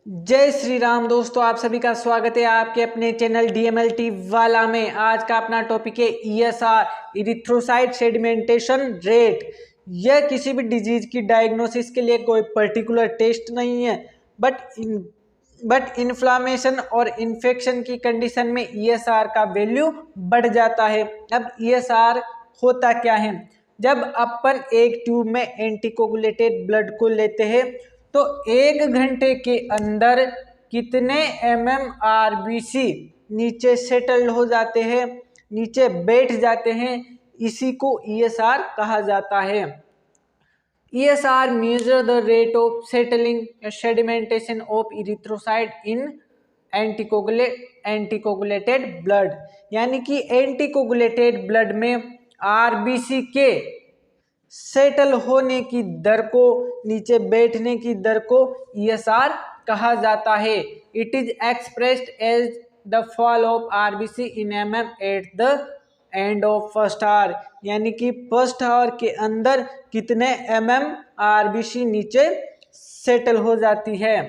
जय श्री राम दोस्तों, आप सभी का स्वागत है आपके अपने चैनल डीएमएलटी वाला में। आज का अपना टॉपिक है ईएसआर इरिथ्रोसाइट सेडिमेंटेशन रेट। यह किसी भी डिजीज की डायग्नोसिस के लिए कोई पर्टिकुलर टेस्ट नहीं है, बट इन्फ्लामेशन और इन्फेक्शन की कंडीशन में ईएसआर का वैल्यू बढ़ जाता है। अब ईएसआर होता क्या है? जब अपन एक ट्यूब में एंटीकोगुलेटेड ब्लड को लेते हैं तो 1 घंटे के अंदर कितने आरबीसी नीचे सेटल हो जाते हैं, नीचे बैठ जाते हैं, इसी को ईएसआर कहा जाता है। ESR measure the rate of settling sedimentation of erythrocyte in anticoagulated blood, यानी कि एंटीकोगुलेटेड ब्लड में आरबीसी के सेटल होने की दर को, नीचे बैठने की दर को ईएसआर कहा जाता है। It is expressed as the fall of RBC in mm at the end of first hour, यानी कि फर्स्ट आवर के अंदर कितने आरबीसी नीचे सेटल हो जाती है।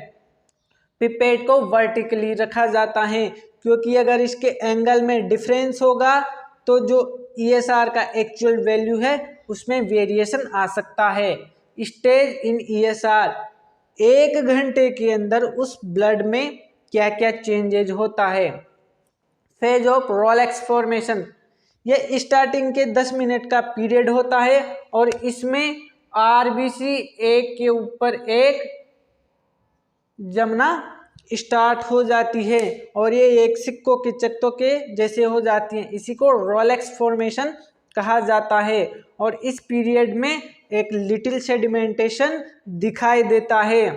पिपेट को वर्टिकली रखा जाता है क्योंकि अगर इसके एंगल में डिफरेंस होगा तो जो ईएसआर का एक्चुअल वैल्यू है उसमें वेरिएशन आ सकता है। स्टेज इन ईएसआर, 1 घंटे के अंदर उस ब्लड में क्या क्या चेंजेज होता है। फेज ऑफ रोलेक्स फॉर्मेशन, ये स्टार्टिंग के 10 मिनट का पीरियड होता है और इसमें आरबीसी एक के ऊपर एक जमना स्टार्ट हो जाती है और ये एक सिक्कों के चक्तों के जैसे हो जाती हैं। इसी को रोलेक्स फॉर्मेशन कहा जाता है और इस पीरियड में एक लिटिल सेडिमेंटेशन दिखाई देता है।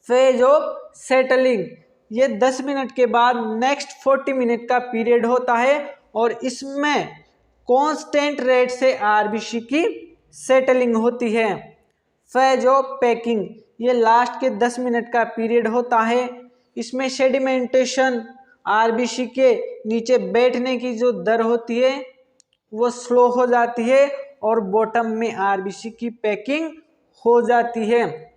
फेज ऑफ सेटलिंग, ये 10 मिनट के बाद नेक्स्ट 40 मिनट का पीरियड होता है और इसमें कांस्टेंट रेट से आरबीसी की सेटलिंग होती है। फेज ऑफ पैकिंग, ये लास्ट के 10 मिनट का पीरियड होता है। इसमें सेडिमेंटेशन, आरबीसी के नीचे बैठने की जो दर होती है वो स्लो हो जाती है और बॉटम में आरबीसी की पैकिंग हो जाती है।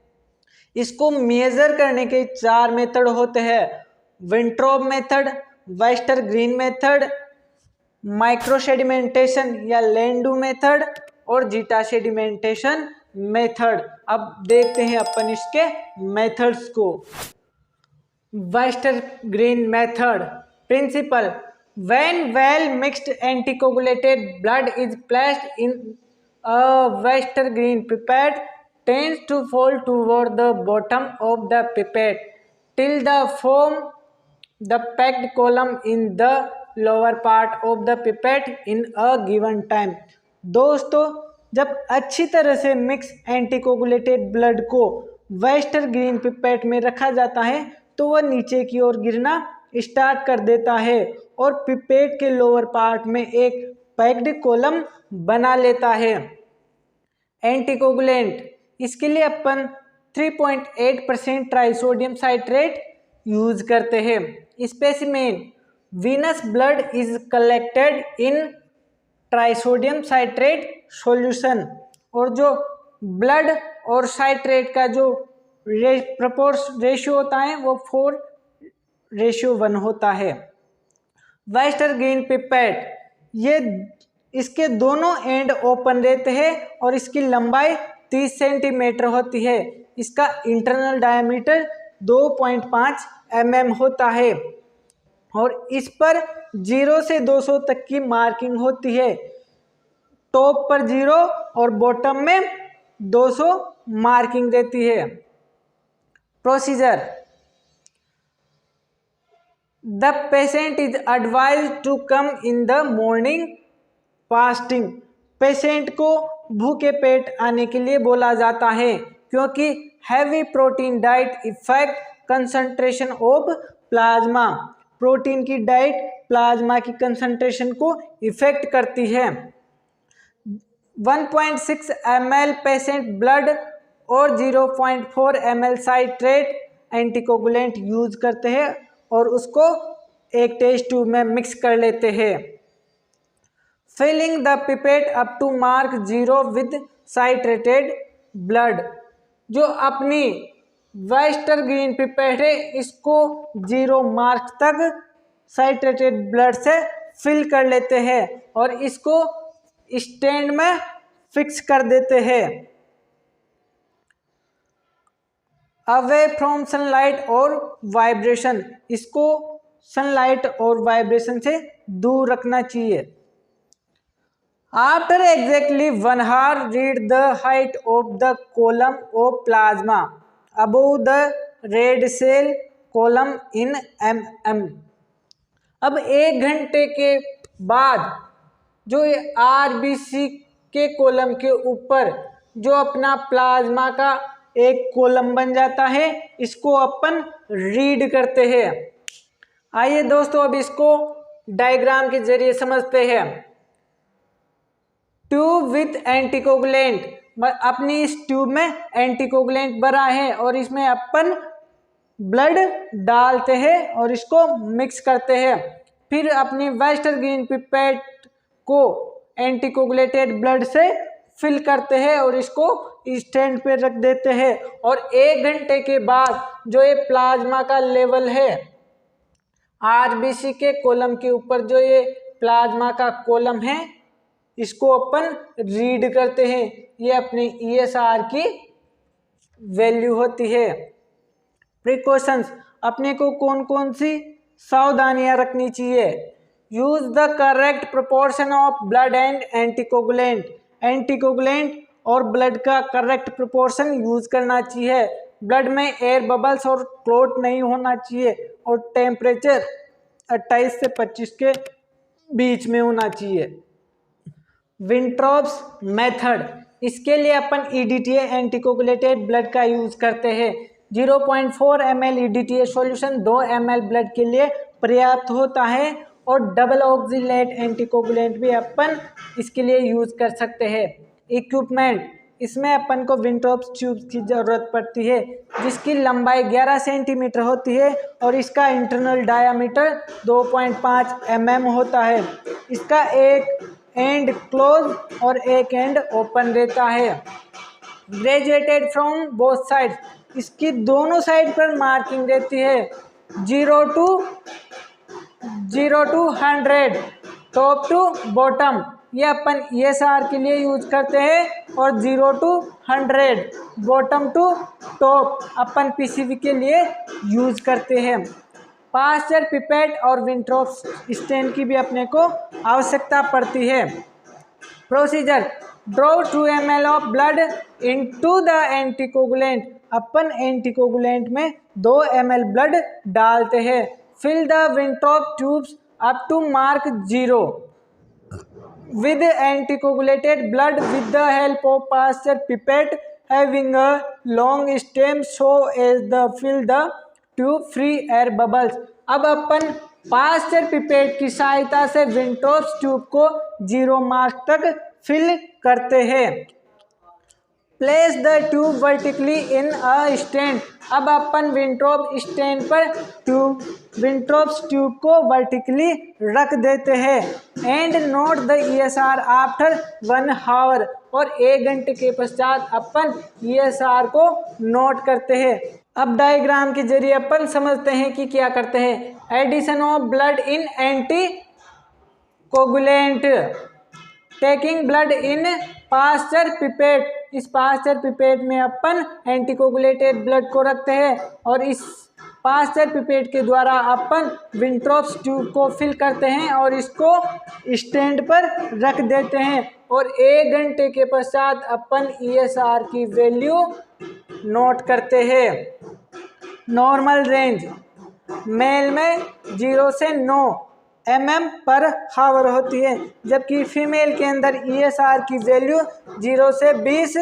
इसको मेजर करने के 4 मेथड होते हैं: Wintrobe method, Westergren method, micro sedimentation या लैंडू मेथड और जीटा सेडिमेंटेशन मेथड। अब देखते हैं अपन इसके मेथड्स को। Westergren method principle: when well mixed anticoagulated blood is placed in a Wester green pipette, tends to fall toward the bottom of the pipette till the form the packed column in the lower part of the pipette in a given time। दोस्तों, जब अच्छी तरह से mix एंटीकोगुलेटेड blood को Wester green pipette में रखा जाता है तो वह नीचे की ओर गिरना स्टार्ट कर देता है और पिपेट के लोअर पार्ट में एक पैक्ड कॉलम बना लेता है। एंटीकोगुलेंट, इसके लिए अपन 3.8% ट्राइसोडियम साइट्रेट यूज करते हैं। Specimen: venous blood is collected in trisodium citrate solution, और जो ब्लड और साइट्रेट का जो रेशियो होता है वो 4:1 होता है। वेस्टर ग्रीन पिपेट, ये इसके दोनों एंड ओपन रहते हैं और इसकी लंबाई 30 सेंटीमीटर होती है। इसका इंटरनल डायमीटर 2.5 mm होता है और इस पर 0 से 200 तक की मार्किंग होती है। टॉप पर 0 और बॉटम में 200 मार्किंग रहती है। Procedure: the patient is advised to come in the morning fasting, patient को भूखे पेट आने के लिए बोला जाता है क्योंकि heavy protein diet effect concentration of plasma, protein की डाइट प्लाज्मा की कंसंट्रेशन को इफेक्ट करती है। 1.6 ml पेशेंट ब्लड और 0.4 ml साइट्रेट एंटीकोगुलेंट यूज करते हैं और उसको एक टेस्ट ट्यूब में मिक्स कर लेते हैं। Filling the pipette up to mark 0 with citrated blood, जो अपनी वेस्टर ग्रीन पिपेट है, इसको 0 मार्क तक साइट्रेटेड ब्लड से फिल कर लेते हैं और इसको स्टैंड में फिक्स कर देते हैं अवे फ्रॉम सनलाइट और वाइब्रेशन। इसको सनलाइट और वाइब्रेशन से दूर रखना चाहिए। After exactly 1 hour read the height of the column of plasma above the red cell column in mm। अब 1 घंटे के बाद जो ये आरबीसी के कॉलम के ऊपर जो अपना प्लाज्मा का एक कॉलम बन जाता है, इसको अपन रीड करते हैं। आइए दोस्तों अब इसको डायग्राम के जरिए समझते हैं। ट्यूब विथ एंटीकोगुलेंट, अपनी इस ट्यूब में एंटीकोगुलेंट भरा है और इसमें अपन ब्लड डालते हैं और इसको मिक्स करते हैं। फिर अपनी वेस्टर ग्रीन पिपेट को एंटीकोगुलेटेड ब्लड से फिल करते हैं और इसको स्टैंड पे रख देते हैं और 1 घंटे के बाद जो ये प्लाज्मा का लेवल है आरबीसी के कॉलम के ऊपर, जो ये प्लाज्मा का कॉलम है, इसको अपन रीड करते हैं। ये अपनी ईएसआर की वैल्यू होती है। प्रिकॉशंस, अपने को कौन कौन सी सावधानियां रखनी चाहिए। Use the correct proportion of blood and anticoagulant, anticoagulant और ब्लड का करेक्ट प्रोपोर्शन यूज करना चाहिए। ब्लड में एयर बबल्स और क्लॉट नहीं होना चाहिए और टेम्परेचर 28 से 25 के बीच में होना चाहिए। विंट्रॉप्स मेथड, इसके लिए अपन ईडीटीए एंटीकोगुलेटेड ब्लड का यूज करते हैं। 0.4 ml EDTA solution 2 ml blood के लिए पर्याप्त होता है और डबल ऑक्सिलेट एंटीकोगुलेंट भी अपन इसके लिए यूज कर सकते हैं। इक्विपमेंट, इसमें अपन को विंट्रॉप्स ट्यूब्स की ज़रूरत पड़ती है जिसकी लंबाई 11 सेंटीमीटर होती है और इसका इंटरनल डायामीटर 2.5 mm होता है। इसका एक एंड क्लोज और एक एंड ओपन रहता है। ग्रेजुएटेड फ्रॉम बोथ साइड, इसकी दोनों साइड पर मार्किंग रहती है। 0 to 100, टॉप टू बॉटम, ये अपन ईएसआर के लिए यूज करते हैं और 0 to 100, बॉटम टू टॉप अपन पीसीवी के लिए यूज करते हैं। पास्चर पिपेट और विंट्रॉप्स स्टैंड की भी अपने को आवश्यकता पड़ती है। Procedure, draw 2 ml of blood into the anticoagulant, अपन एंटीकोगुलेंट में 2 ml ब्लड डालते हैं। Fill the Wintrobe tubes up to mark 0 with anticoagulated blood with the help of pasture pipette having a long stem so as the fill the tube free air bubbles। अब अपन pasture pipette की सहायता से विंट्रॉप्स tube को 0 mark तक fill करते हैं। Place the tube vertically in a stand, अब अपन विंट्रॉप stand पर विंट्रॉप्स ट्यूब को वर्टिकली रख देते हैं। And note the ESR after 1 hour, और 1 घंटे के पश्चात अपन ईएसआर को नोट करते हैं। अब डायग्राम के जरिए अपन समझते हैं कि क्या करते हैं। Addition of blood in anti coagulant, taking blood in Pasteur pipette, इस पास्चर पिपेट में अपन एंटीकोगुलेटेड ब्लड को रखते हैं और इस पास्चर पिपेट के द्वारा अपन विंट्रॉप्स ट्यूब को फिल करते हैं और इसको स्टैंड पर रख देते हैं और 1 घंटे के पश्चात अपन ईएसआर की वैल्यू नोट करते हैं। नॉर्मल रेंज, मेल में 0 से 9 mm/h होती है, जबकि फीमेल के अंदर ईएसआर की वैल्यू 0 से 20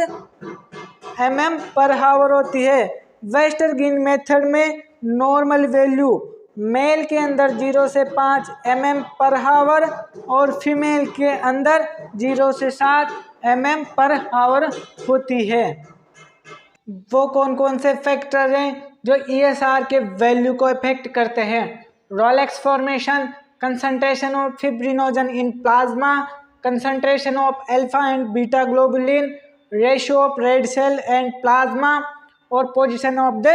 mm/h होती है। वेस्टर ग्रीन मेथड में नॉर्मल वैल्यू मेल के अंदर 0 से 5 mm/h और फीमेल के अंदर 0 से 7 mm/h होती है। वो कौन कौन से फैक्टर हैं जो ईएसआर के वैल्यू को इफेक्ट करते हैं। Rolex formation, concentration of fibrinogen in plasma, concentration of alpha and beta globulin, ratio of red cell and plasma, और position of the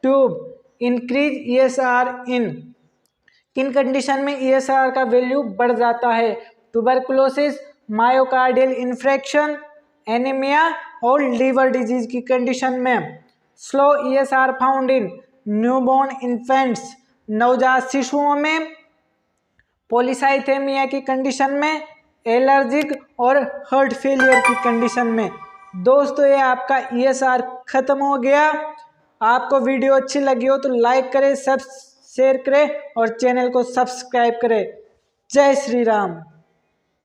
tube. Increase ESR इन किन कंडीशन में ESR का वैल्यू बढ़ जाता है? ट्यूबरकुलोसिस, मायोकार्डियल इन्फ्रेक्शन, एनीमिया और liver disease की condition में। Slow ESR found in newborn infants, नवजात शिशुओं में। पॉलीसाइथेमिया की कंडीशन में, एलर्जिक और हार्ट फेलियर की कंडीशन में। दोस्तों ये आपका ESR खत्म हो गया। आपको वीडियो अच्छी लगी हो तो लाइक करें, सब शेयर करें और चैनल को सब्सक्राइब करें। जय श्री राम।